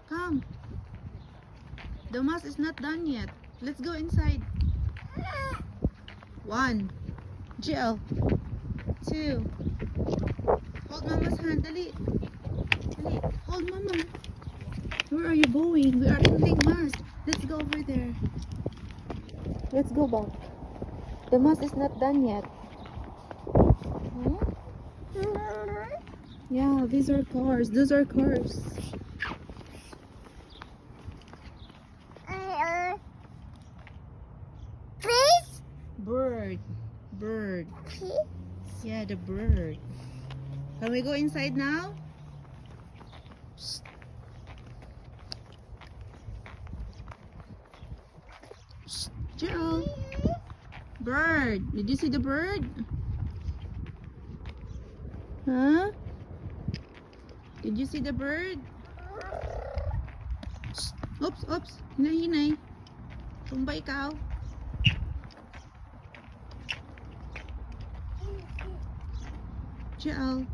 Come. The mass is not done yet. Let's go inside. 1. GL. 2. Hold Mama's hand. Dali. Dali. Hold Mama. Where are you going? We are ending mass. Let's go over there. Let's go back. The mass is not done yet. Huh? Yeah, these are cars. Those are cars. Please? Bird. Bird. Please? Yeah, the bird. Can we go inside now? Joe. Bird. Did you see the bird? Huh? Did you see the bird? Oops, oops. Hinay, hinay. Tumba ikaw. Joe.